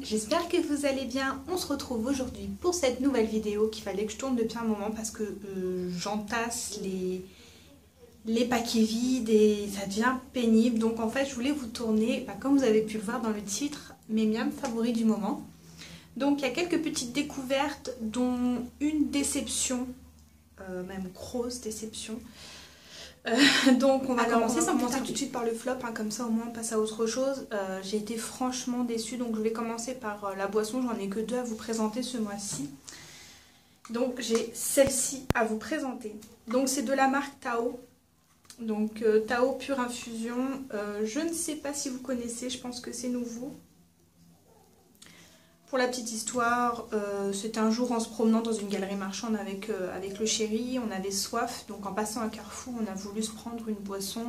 j'espère que vous allez bien. On se retrouve aujourd'hui pour cette nouvelle vidéo qu'il fallait que je tourne depuis un moment parce que j'entasse les paquets vides et ça devient pénible. Donc en fait je voulais vous tourner, comme vous avez pu le voir dans le titre, mes miams favoris du moment. Donc il y a quelques petites découvertes dont une déception, même grosse déception. Donc on va commencer tout de suite par le flop, comme ça au moins on passe à autre chose. J'ai été franchement déçue, donc je vais commencer par la boisson. J'en ai que deux à vous présenter ce mois-ci. Donc j'ai celle-ci à vous présenter. Donc c'est de la marque Tao. Donc Tao Pure Infusion. Je ne sais pas si vous connaissez, je pense que c'est nouveau. Pour la petite histoire, c'était un jour en se promenant dans une galerie marchande avec le chéri, on avait soif, donc en passant à Carrefour, on a voulu se prendre une boisson,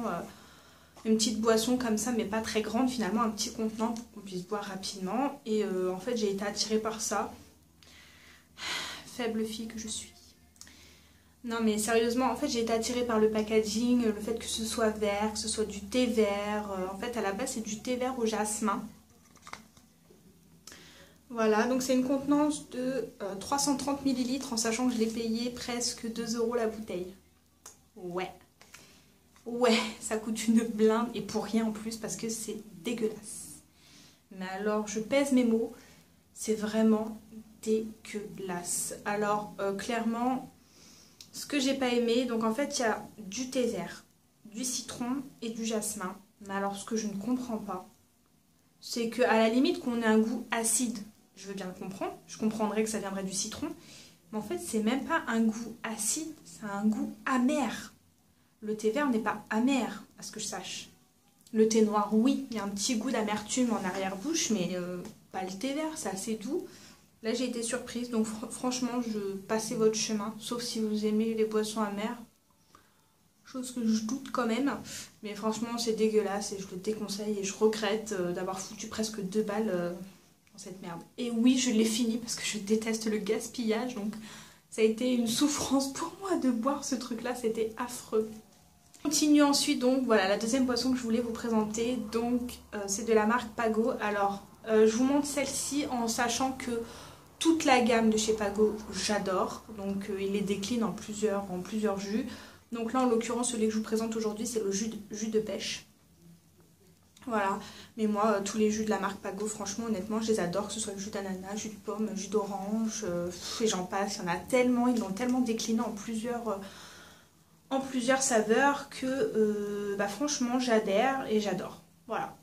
une petite boisson comme ça, mais pas très grande finalement, un petit contenant pour qu'on puisse boire rapidement. Et en fait, j'ai été attirée par ça. Faible fille que je suis. Non mais sérieusement, en fait, j'ai été attirée par le packaging, le fait que ce soit vert, que ce soit du thé vert. En fait, à la base, c'est du thé vert au jasmin. Voilà, donc c'est une contenance de 330 ml en sachant que je l'ai payé presque 2 € la bouteille. Ouais, ça coûte une blinde et pour rien en plus parce que c'est dégueulasse. Mais alors, je pèse mes mots, c'est vraiment dégueulasse. Alors, clairement, ce que j'ai pas aimé, donc en fait, il y a du thé vert, du citron et du jasmin. Mais alors, ce que je ne comprends pas, c'est qu'à la limite qu'on ait un goût acide, je veux bien le comprendre, je comprendrais que ça viendrait du citron, mais en fait c'est même pas un goût acide, c'est un goût amer. Le thé vert n'est pas amer, à ce que je sache. Le thé noir, oui, il y a un petit goût d'amertume en arrière-bouche, mais pas le thé vert, c'est assez doux. Là j'ai été surprise, donc franchement, passez votre chemin, sauf si vous aimez les boissons amères. Chose que je doute quand même, mais franchement c'est dégueulasse et je le déconseille et je regrette d'avoir foutu presque 2 balles dans cette merde. Et oui, je l'ai fini parce que je déteste le gaspillage, donc ça a été une souffrance pour moi de boire ce truc là, c'était affreux. On continue ensuite, donc voilà la deuxième boisson que je voulais vous présenter, donc c'est de la marque Pago. Alors je vous montre celle-ci en sachant que toute la gamme de chez Pago j'adore, donc il les décline en plusieurs jus. Donc là en l'occurrence celui que je vous présente aujourd'hui c'est le jus de pêche. Voilà, mais moi tous les jus de la marque Pago franchement honnêtement je les adore, que ce soit le jus d'ananas, jus de pomme, jus d'orange, et j'en passe, il y en a tellement, ils l'ont tellement décliné en plusieurs saveurs que franchement j'adhère et j'adore. Voilà.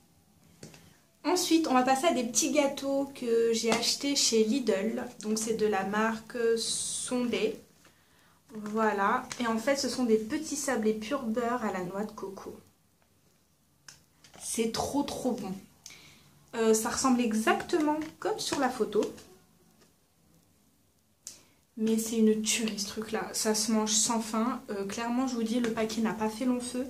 Ensuite on va passer à des petits gâteaux que j'ai achetés chez Lidl, donc c'est de la marque Sondé. Voilà, et en fait ce sont des petits sablés pur beurre à la noix de coco. C'est trop bon. Ça ressemble exactement comme sur la photo. Mais c'est une tuerie ce truc là, ça se mange sans fin. Clairement je vous dis, le paquet n'a pas fait long feu.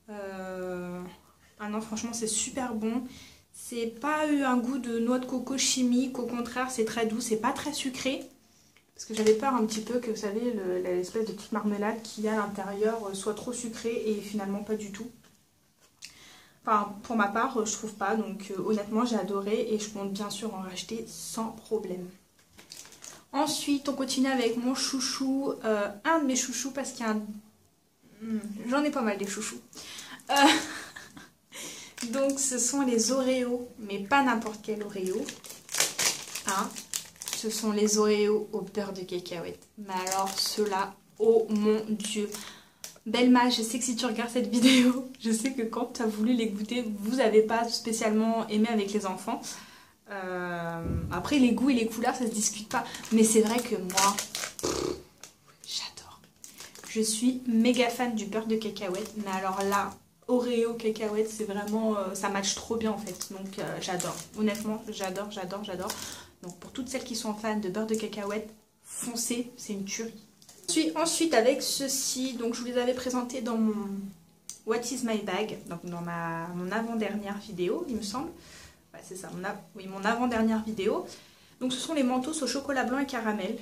Ah non franchement c'est super bon. C'est pas eu un goût de noix de coco chimique, au contraire c'est très doux, c'est pas très sucré. Parce que j'avais peur un petit peu que, vous savez, l'espèce de petite marmelade qu'il y a à l'intérieur soit trop sucrée et finalement pas du tout. Enfin, pour ma part, je trouve pas. Donc honnêtement, j'ai adoré et je compte bien sûr en racheter sans problème. Ensuite, on continue avec mon chouchou. Un de mes chouchous parce qu'il y a un... J'en ai pas mal des chouchous. Donc ce sont les Oreos, mais pas n'importe quel Oreo. Ce sont les Oreos au beurre de cacahuète. Mais alors ceux-là, oh mon Dieu. Belma, je sais que si tu regardes cette vidéo, je sais que quand tu as voulu les goûter, vous n'avez pas spécialement aimé avec les enfants. Après les goûts et les couleurs, ça se discute pas. Mais c'est vrai que moi, j'adore. Je suis méga fan du beurre de cacahuète. Mais alors là, Oreo cacahuète, c'est vraiment... ça match trop bien en fait. Donc j'adore. Honnêtement, j'adore. Donc pour toutes celles qui sont fans de beurre de cacahuète, foncez, c'est une tuerie. Ensuite avec ceci, donc je vous les avais présentés dans mon What is my bag, donc dans mon avant-dernière vidéo il me semble. Ouais, c'est ça, mon avant-dernière vidéo. Donc ce sont les Mentos au chocolat blanc et caramel.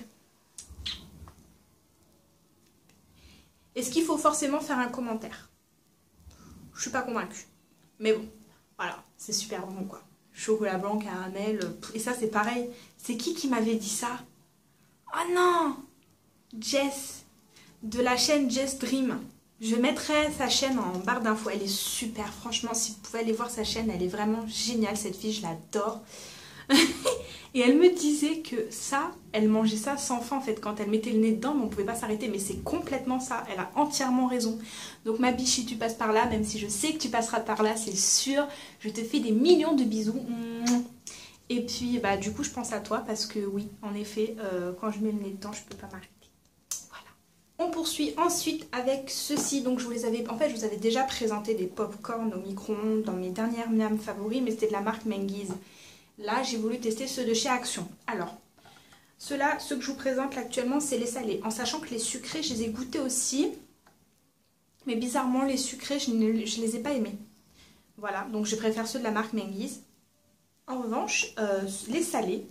Est-ce qu'il faut forcément faire un commentaire? Je suis pas convaincue. Mais bon, voilà, c'est super bon quoi. chocolat blanc, caramel. Et ça, c'est pareil. C'est qui m'avait dit ça? Oh non! Jess, de la chaîne Jess Dream. Je mettrai sa chaîne en barre d'infos. Elle est super, franchement. Si vous pouvez aller voir sa chaîne, elle est vraiment géniale. Cette fille, je l'adore. Et elle me disait que ça, elle mangeait ça sans faim en fait. Quand elle mettait le nez dedans, mais on ne pouvait pas s'arrêter. Mais c'est complètement ça. Elle a entièrement raison. Donc ma biche, si tu passes par là, même si je sais que tu passeras par là, c'est sûr. Je te fais des millions de bisous. Et puis, bah, du coup, je pense à toi parce que oui, en effet, quand je mets le nez dedans, je ne peux pas m'arrêter. Voilà. On poursuit ensuite avec ceci. Donc je vous les avais, en fait, je vous avais déjà présenté des pop-corn au micro-ondes dans mes dernières miams favoris, mais c'était de la marque Menguise. Là, j'ai voulu tester ceux de chez Action. Alors, ceux que je vous présente là, actuellement, c'est les salés. En sachant que les sucrés, je les ai goûtés aussi. Mais bizarrement, les sucrés, je ne les ai pas aimés. Voilà, donc je préfère ceux de la marque Menguise. En revanche, les salés,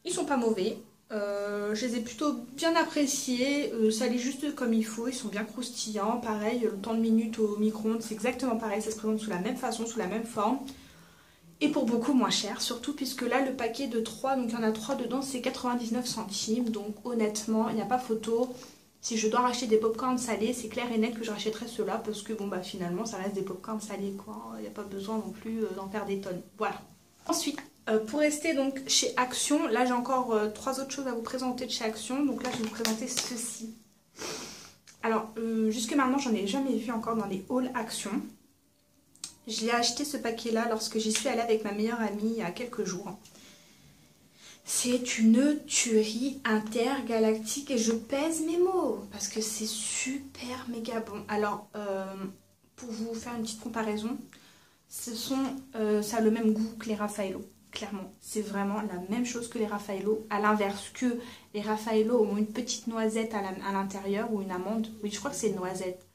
ils sont pas mauvais. Je les ai plutôt bien appréciés. Salés juste comme il faut, ils sont bien croustillants. Pareil, le temps de minutes au micro-ondes, c'est exactement pareil. Ça se présente sous la même façon, sous la même forme. Et pour beaucoup moins cher, surtout puisque là le paquet de 3, donc il y en a 3 dedans, c'est 99 centimes. Donc honnêtement, il n'y a pas photo. Si je dois racheter des pop-corn salés, c'est clair et net que je rachèterai ceux-là parce que bon bah finalement ça reste des pop-corn salés quoi. Il n'y a pas besoin non plus d'en faire des tonnes. Voilà. Ensuite, pour rester donc chez Action, là j'ai encore 3 autres choses à vous présenter de chez Action. Donc là je vais vous présenter ceci. Alors jusque maintenant j'en ai jamais vu encore dans les hauls Action. J'ai acheté ce paquet-là lorsque j'y suis allée avec ma meilleure amie il y a quelques jours. C'est une tuerie intergalactique et je pèse mes mots parce que c'est super méga bon. Alors, pour vous faire une petite comparaison, ça a le même goût que les Raffaello, clairement. C'est vraiment la même chose que les Raffaello, à l'inverse que les Raffaello ont une petite noisette à l'intérieur ou une amande. Oui, je crois que c'est une noisette.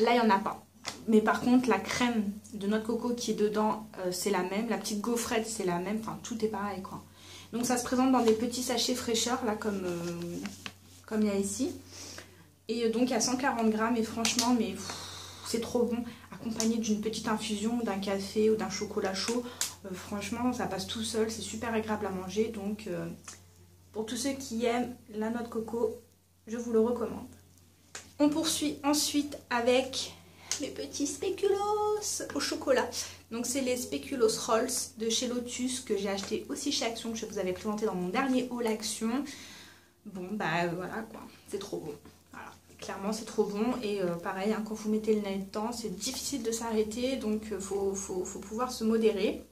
Là, il n'y en a pas. Mais par contre, la crème de noix de coco qui est dedans, c'est la même. La petite gaufrette, c'est la même. Enfin, tout est pareil, quoi. Donc, ça se présente dans des petits sachets fraîcheur, là, comme il y a ici. Et donc, il y a 140 grammes. Et franchement, mais c'est trop bon. Accompagné d'une petite infusion, d'un café ou d'un chocolat chaud. Franchement, ça passe tout seul. C'est super agréable à manger. Donc, pour tous ceux qui aiment la noix de coco, je vous le recommande. On poursuit ensuite avec les petits spéculoos au chocolat. Donc c'est les spéculoos rolls de chez Lotus que j'ai acheté aussi chez Action, que je vous avais présenté dans mon dernier haul Action. Bon bah voilà quoi, c'est trop bon. Voilà, clairement c'est trop bon et pareil hein, quand vous mettez le nez dedans c'est difficile de s'arrêter, donc faut pouvoir se modérer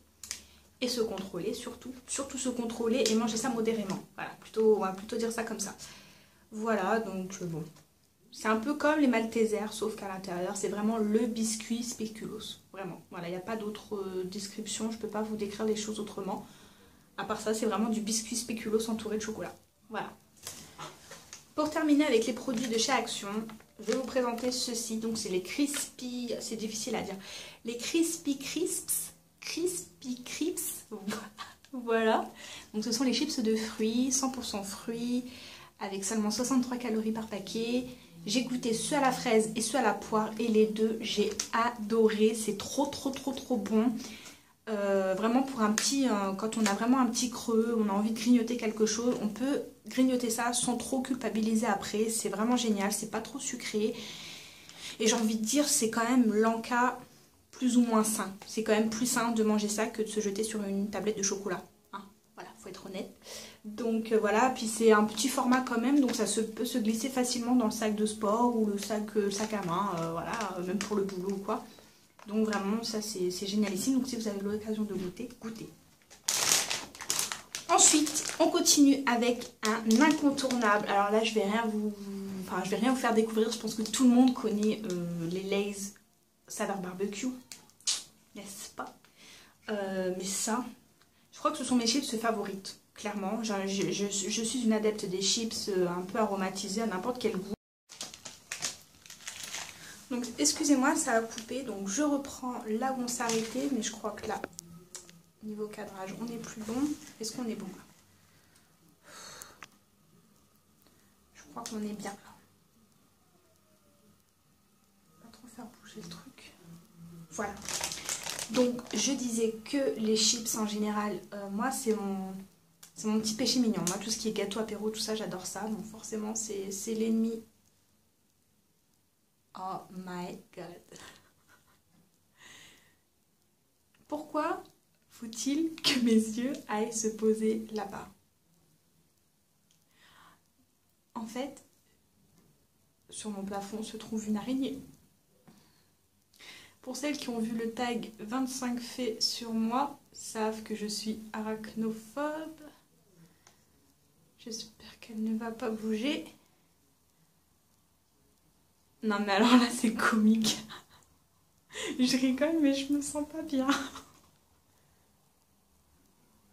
et se contrôler surtout se contrôler et manger ça modérément. Voilà, on va plutôt dire ça comme ça. Voilà donc bon. C'est un peu comme les Maltesers, sauf qu'à l'intérieur, c'est vraiment le biscuit spéculoos. Vraiment. Voilà, il n'y a pas d'autre description. Je ne peux pas vous décrire les choses autrement. À part ça, c'est vraiment du biscuit spéculoos entouré de chocolat. Voilà. Pour terminer avec les produits de chez Action, je vais vous présenter ceci. Donc, c'est les Crispy... C'est difficile à dire. Les Crispy Crisps. Crispy Crisps. Voilà. Donc, ce sont les chips de fruits, 100% fruits, avec seulement 63 calories par paquet. J'ai goûté ceux à la fraise et ceux à la poire et les deux, j'ai adoré. C'est trop bon. Vraiment pour un petit, quand on a vraiment un petit creux, on a envie de grignoter quelque chose, on peut grignoter ça sans trop culpabiliser après. C'est vraiment génial, c'est pas trop sucré. Et j'ai envie de dire, c'est quand même l'encas plus ou moins sain. C'est quand même plus sain de manger ça que de se jeter sur une tablette de chocolat. Hein, voilà, faut être honnête. Donc voilà, puis c'est un petit format quand même, donc ça peut se glisser facilement dans le sac de sport ou le sac à main, voilà, même pour le boulot ou quoi. Donc vraiment, ça c'est génialissime, donc si vous avez l'occasion de goûter, goûtez. Ensuite, on continue avec un incontournable. Alors là, je vais rien vous faire découvrir, je pense que tout le monde connaît les Lay's saveur barbecue, n'est-ce pas? Mais ça, je crois que ce sont mes chips favorites. Clairement, je suis une adepte des chips un peu aromatisés à n'importe quel goût. Donc, excusez-moi, ça a coupé. Donc, je reprends là où on s'est arrêté. Mais je crois que là, niveau cadrage, on est plus bon. Est-ce qu'on est bon là? Je crois qu'on est bien là. Pas trop faire bouger le truc. Voilà. Donc je disais que les chips en général, moi c'est mon petit péché mignon. Moi tout ce qui est gâteau, apéro, tout ça, j'adore ça. Donc forcément c'est l'ennemi. Oh my god. Pourquoi faut-il que mes yeux aillent se poser là-bas? En fait, sur mon plafond se trouve une araignée. Pour celles qui ont vu le tag 25 faits sur moi, savent que je suis arachnophobe. J'espère qu'elle ne va pas bouger. Non mais alors là c'est comique. Je rigole mais je me sens pas bien.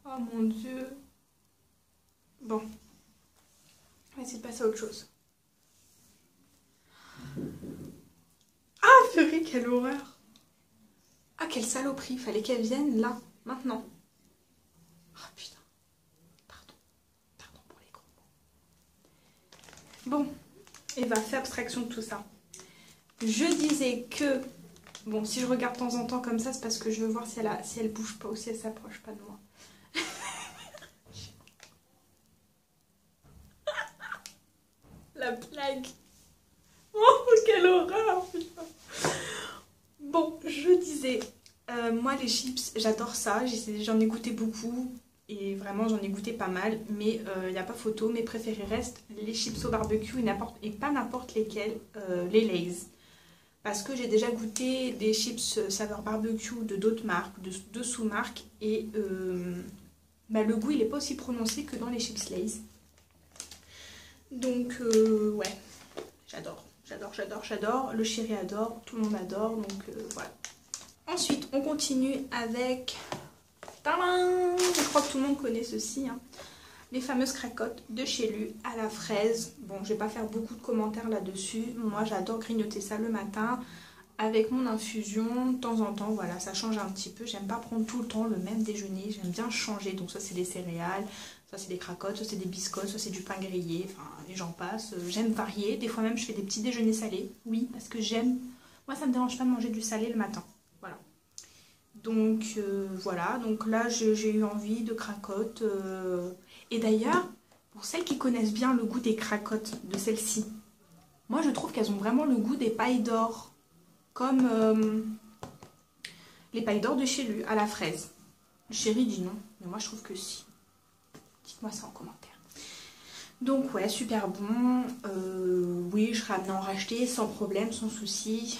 Oh mon dieu. Bon. On va essayer de passer à autre chose. Ah purée, quelle horreur. Ah quelle saloperie, fallait qu'elle vienne là, maintenant. Oh putain. Pardon pour les gros mots. Bon, et va faire abstraction de tout ça. Je disais que, bon, si je regarde de temps en temps comme ça, c'est parce que je veux voir si elle bouge pas ou si elle s'approche pas de moi. La blague. Oh, quelle horreur, putain. Bon, je disais, moi les chips, j'adore ça. J'en ai goûté beaucoup. Et vraiment, j'en ai goûté pas mal. Mais il n'y a pas photo. Mes préférés restent les chips au barbecue et pas n'importe lesquels, les Lay's. Parce que j'ai déjà goûté des chips saveur barbecue de d'autres marques, de sous-marques. Et bah, le goût, il n'est pas aussi prononcé que dans les chips Lay's. Donc, ouais, j'adore. Le chéri adore, tout le monde adore, donc voilà. Ensuite, on continue avec... Tadam! Je crois que tout le monde connaît ceci, hein. Les fameuses cracottes de chez Lu à la fraise. Bon, je vais pas faire beaucoup de commentaires là-dessus. Moi, j'adore grignoter ça le matin avec mon infusion. De temps en temps, voilà, ça change un petit peu. J'aime pas prendre tout le temps le même déjeuner. J'aime bien changer. Donc, ça, c'est des céréales, ça, c'est des cracottes, ça, c'est des biscottes, ça, c'est du pain grillé. Enfin, et j'en passe. J'aime varier. Des fois même, je fais des petits déjeuners salés. Oui, parce que j'aime. Moi, ça me dérange pas de manger du salé le matin. Voilà. Donc, voilà. Donc là, j'ai eu envie de cracottes. Et d'ailleurs, pour celles qui connaissent bien le goût des cracottes de celles-ci, moi je trouve qu'elles ont vraiment le goût des pailles d'or, comme les pailles d'or de chez Lu à la fraise. Le chéri dit non, mais moi je trouve que si. Dites-moi ça en commentaire. Donc ouais, super bon. Oui, je serais amenée à en racheter sans problème, sans souci.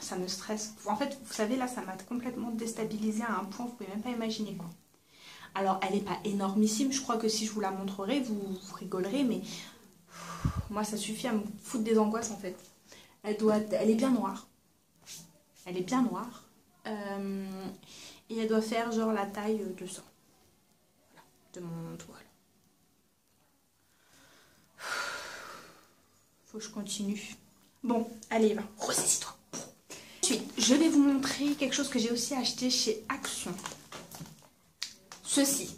Ça me stresse. En fait, vous savez, là, ça m'a complètement déstabilisée à un point, vous pouvez même pas imaginer quoi. Alors, elle n'est pas énormissime. Je crois que si je vous la montrerai, vous rigolerez. Mais moi, ça suffit à me foutre des angoisses, en fait. Elle est bien noire. Elle est bien noire. Et elle doit faire, genre, la taille de ça. Voilà, de mon toile. Faut que je continue. Bon, allez, va. Ressaisis-toi. Ensuite, je vais vous montrer quelque chose que j'ai aussi acheté chez Action. Ceci,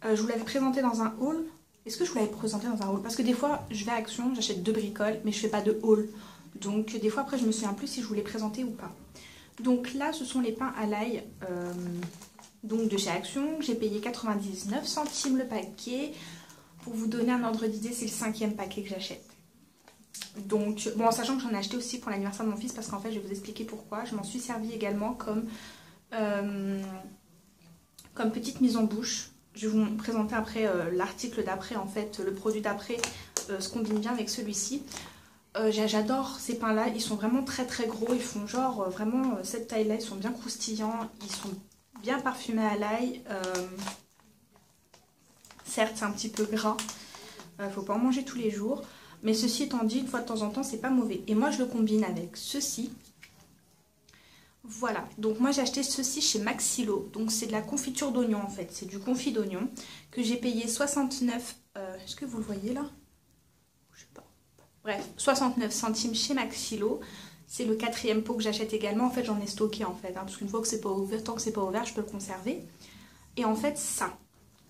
je vous l'avais présenté dans un haul. Est-ce que je vous l'avais présenté dans un haul? Parce que des fois, je vais à Action, j'achète 2 bricoles, mais je fais pas de haul. Donc, des fois, après, je me souviens plus si je vous l'ai présenté ou pas. Donc là, ce sont les pains à l'ail donc de chez Action. J'ai payé 99 centimes le paquet. Pour vous donner un ordre d'idée, c'est le 5e paquet que j'achète. Donc, bon, en sachant que j'en ai acheté aussi pour l'anniversaire de mon fils, parce qu'en fait, je vais vous expliquer pourquoi. Je m'en suis servi également comme petite mise en bouche. Je vais vous présenter après l'article d'après, en fait, le produit d'après se combine bien avec celui-ci. J'adore ces pains-là, ils sont vraiment très très gros, ils font genre vraiment cette taille-là, ils sont bien croustillants, ils sont bien parfumés à l'ail. Certes, c'est un petit peu gras, faut pas en manger tous les jours, mais ceci étant dit, une fois de temps en temps, c'est pas mauvais. Et moi, je le combine avec ceci. Voilà, donc moi j'ai acheté ceci chez Maxilo, donc c'est de la confiture d'oignon en fait, c'est du confit d'oignon que j'ai payé 69, est-ce que vous le voyez là? Je sais pas, bref, 69 centimes chez Maxilo, c'est le 4e pot que j'achète également, en fait j'en ai stocké en fait, hein, parce qu'une fois que c'est pas ouvert, tant que c'est pas ouvert, je peux le conserver. Et en fait ça,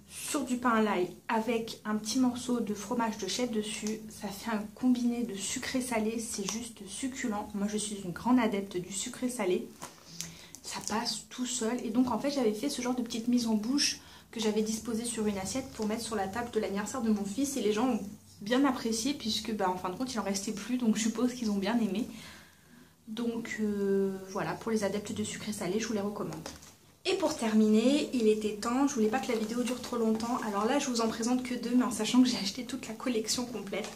sur du pain à l'ail avec un petit morceau de fromage de chèvre dessus, ça fait un combiné de sucré salé, c'est juste succulent. Moi je suis une grande adepte du sucré salé. ça passe tout seul. Et donc en fait j'avais fait ce genre de petite mise en bouche que j'avais disposée sur une assiette pour mettre sur la table de l'anniversaire de mon fils. Et les gens ont bien apprécié puisque en fin de compte il en restait plus. Donc je suppose qu'ils ont bien aimé. Donc voilà, pour les adeptes de sucré salé, je vous les recommande. Et pour terminer, il était temps, je voulais pas que la vidéo dure trop longtemps. Alors là je vous en présente que 2, mais en sachant que j'ai acheté toute la collection complète.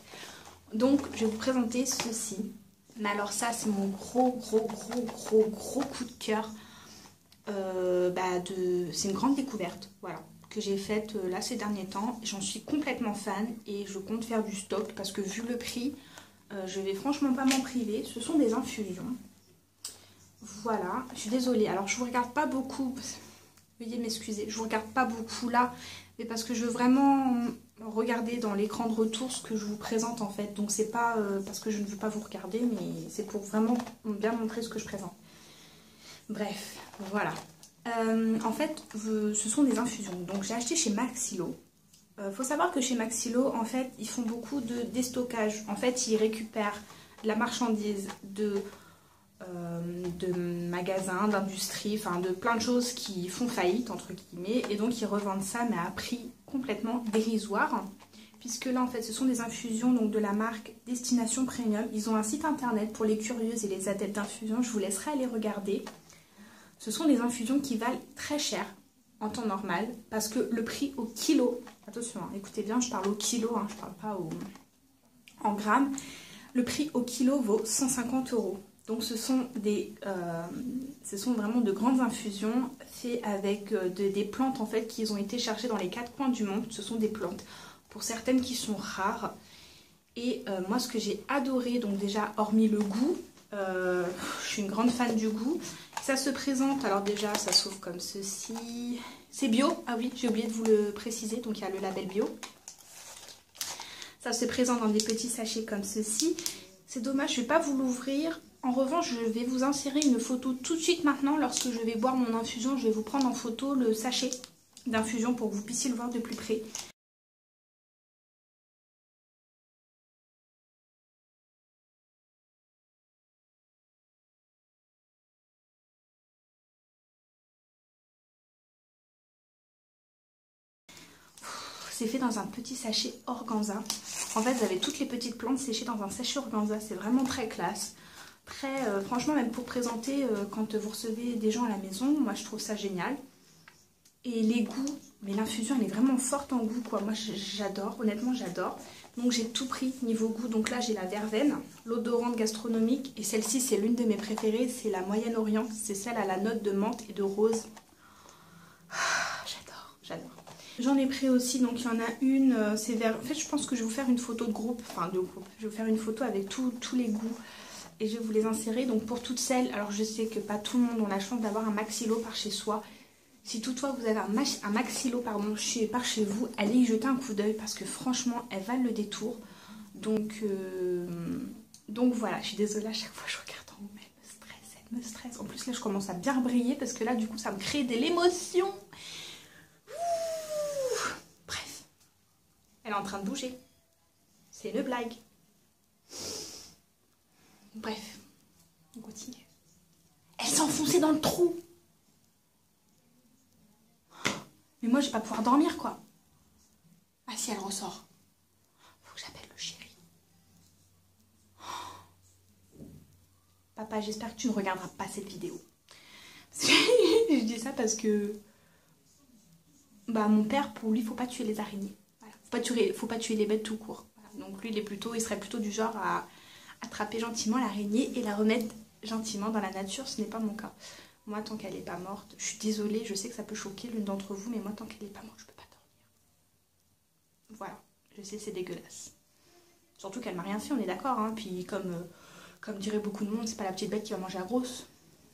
Donc je vais vous présenter ceci. Mais alors ça c'est mon gros coup de cœur. C'est une grande découverte, voilà, que j'ai faite là ces derniers temps. J'en suis complètement fan et je compte faire du stock parce que vu le prix, je vais franchement pas m'en priver. Ce sont des infusions. Voilà, je suis désolée. Alors je vous regarde pas beaucoup, veuillez m'excuser, je vous regarde pas beaucoup là, mais parce que je veux vraiment regarder dans l'écran de retour ce que je vous présente en fait. Donc c'est pas parce que je ne veux pas vous regarder, mais c'est pour vraiment bien montrer ce que je présente. Bref, voilà. En fait, ce sont des infusions. Donc j'ai acheté chez Maxilo. Faut savoir que chez Maxilo, en fait, ils font beaucoup de déstockage. En fait, ils récupèrent de la marchandise de magasins, d'industries, enfin de plein de choses qui font faillite, entre guillemets. Et donc, ils revendent ça, mais à prix complètement dérisoire. Puisque là, en fait, ce sont des infusions donc, de la marque Destination Premium. Ils ont un site internet pour les curieuses et les adeptes d'infusion. Je vous laisserai aller regarder. Ce sont des infusions qui valent très cher en temps normal parce que le prix au kilo, attention, hein, écoutez bien, je parle au kilo, hein, je ne parle pas en grammes, le prix au kilo vaut 150 €. Donc ce sont vraiment de grandes infusions faites avec des plantes en fait qui ont été cherchées dans les 4 coins du monde. Ce sont des plantes pour certaines qui sont rares. Et moi ce que j'ai adoré, donc déjà hormis le goût, je suis une grande fan du goût. Ça se présente, alors déjà ça s'ouvre comme ceci. C'est bio, ah oui j'ai oublié de vous le préciser, donc il y a le label bio. Ça se présente dans des petits sachets comme ceci. C'est dommage, je ne vais pas vous l'ouvrir. En revanche, je vais vous insérer une photo tout de suite maintenant. Lorsque je vais boire mon infusion, je vais vous prendre en photo le sachet d'infusion pour que vous puissiez le voir de plus près. C'est fait dans un petit sachet organza. En fait, vous avez toutes les petites plantes séchées dans un sachet organza. C'est vraiment très classe. Très, franchement, même pour présenter quand vous recevez des gens à la maison, moi je trouve ça génial. Et les goûts, mais l'infusion elle est vraiment forte en goût quoi. Moi j'adore, honnêtement j'adore. Donc j'ai tout pris niveau goût. Donc là j'ai la verveine, l'odorante gastronomique. Et celle-ci c'est l'une de mes préférées, c'est la Moyen-Orient. C'est celle à la note de menthe et de rose. J'adore. J'en ai pris aussi, donc il y en a une, c'est vert. En fait, je pense que je vais vous faire une photo de groupe, enfin de groupe. Je vais vous faire une photo avec tous les goûts et je vais vous les insérer. Donc pour toutes celles, alors je sais que pas tout le monde a la chance d'avoir un Maxilo par chez soi. Si toutefois vous avez un Maxilo par chez vous, allez y jeter un coup d'œil parce que franchement, elles valent le détour. Donc voilà, je suis désolée à chaque fois que je regarde en haut, mais elle me stresse. En plus là, je commence à bien briller parce que là, du coup, ça me crée de l'émotion. Elle est en train de bouger. C'est une blague. Bref, on continue. Elle s'est enfoncée dans le trou. Mais moi, je vais pas pouvoir dormir, quoi. Ah si, elle ressort. Faut que j'appelle le chéri. Papa, j'espère que tu ne regarderas pas cette vidéo. Je dis ça parce que... mon père, pour lui, faut pas tuer les araignées. Faut pas tuer les bêtes tout court. Voilà. Donc lui, il serait plutôt du genre à attraper gentiment l'araignée et la remettre gentiment dans la nature. Ce n'est pas mon cas. Moi, tant qu'elle n'est pas morte, je suis désolée, je sais que ça peut choquer l'une d'entre vous, mais moi, tant qu'elle n'est pas morte, je peux pas dormir. Voilà, je sais, c'est dégueulasse. Surtout qu'elle m'a rien fait, on est d'accord. Hein. Puis comme dirait beaucoup de monde, c'est pas la petite bête qui va manger la grosse.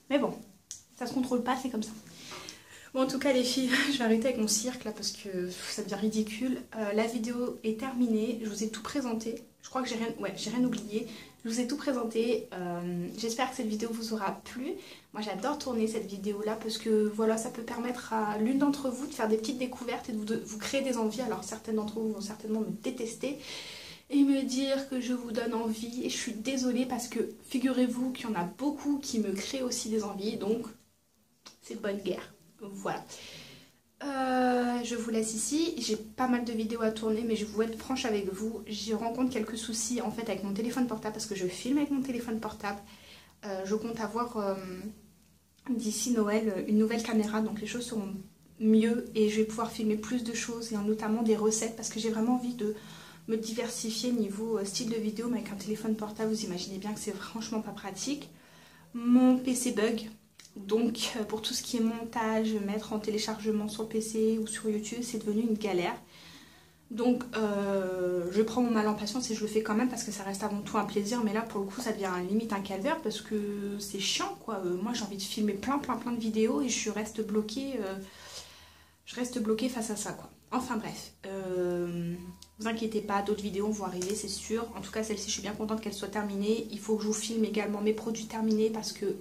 Mais bon, ça se contrôle pas, c'est comme ça. Bon, en tout cas les filles, je vais arrêter avec mon cirque là parce que ça devient ridicule. La vidéo est terminée, je vous ai tout présenté. Je crois que j'ai rien oublié. Je vous ai tout présenté. J'espère que cette vidéo vous aura plu. Moi j'adore tourner cette vidéo là parce que voilà, ça peut permettre à l'une d'entre vous de faire des petites découvertes et de vous créer des envies. Alors certaines d'entre vous vont certainement me détester et me dire que je vous donne envie. Et je suis désolée parce que figurez-vous qu'il y en a beaucoup qui me créent aussi des envies. Donc C'est bonne guerre. Voilà. Je vous laisse ici. J'ai pas mal de vidéos à tourner, mais je vais vous être franche avec vous. Je rencontre quelques soucis en fait avec mon téléphone portable parce que je filme avec mon téléphone portable. Je compte avoir d'ici Noël une nouvelle caméra, donc les choses seront mieux et je vais pouvoir filmer plus de choses et notamment des recettes parce que j'ai vraiment envie de me diversifier niveau style de vidéo, mais avec un téléphone portable, vous imaginez bien que c'est franchement pas pratique. Mon PC bug. Donc pour tout ce qui est montage, mettre en téléchargement sur le PC ou sur YouTube, c'est devenu une galère. Donc je prends mon mal en patience et je le fais quand même parce que ça reste avant tout un plaisir. Mais là pour le coup ça devient limite un calvaire parce que c'est chiant quoi. Moi j'ai envie de filmer plein de vidéos et je reste bloquée face à ça quoi. Enfin bref, vous inquiétez pas, d'autres vidéos vont arriver c'est sûr. En tout cas celle-ci je suis bien contente qu'elle soit terminée. Il faut que je vous filme également mes produits terminés parce que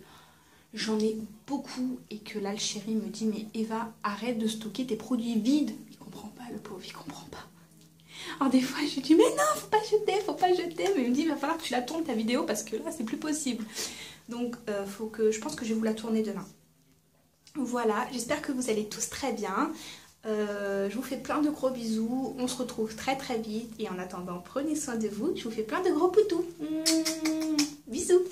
j'en ai beaucoup et que là le chéri me dit mais Eva arrête de stocker tes produits vides. Il comprend pas le pauvre, il comprend pas. Alors des fois je lui dis mais non faut pas jeter, mais il me dit il va falloir que tu la tournes ta vidéo parce que là c'est plus possible. Donc je pense que je vais vous la tourner demain. Voilà, j'espère que vous allez tous très bien. Je vous fais plein de gros bisous, on se retrouve très vite et en attendant prenez soin de vous, je vous fais plein de gros poutous. Bisous.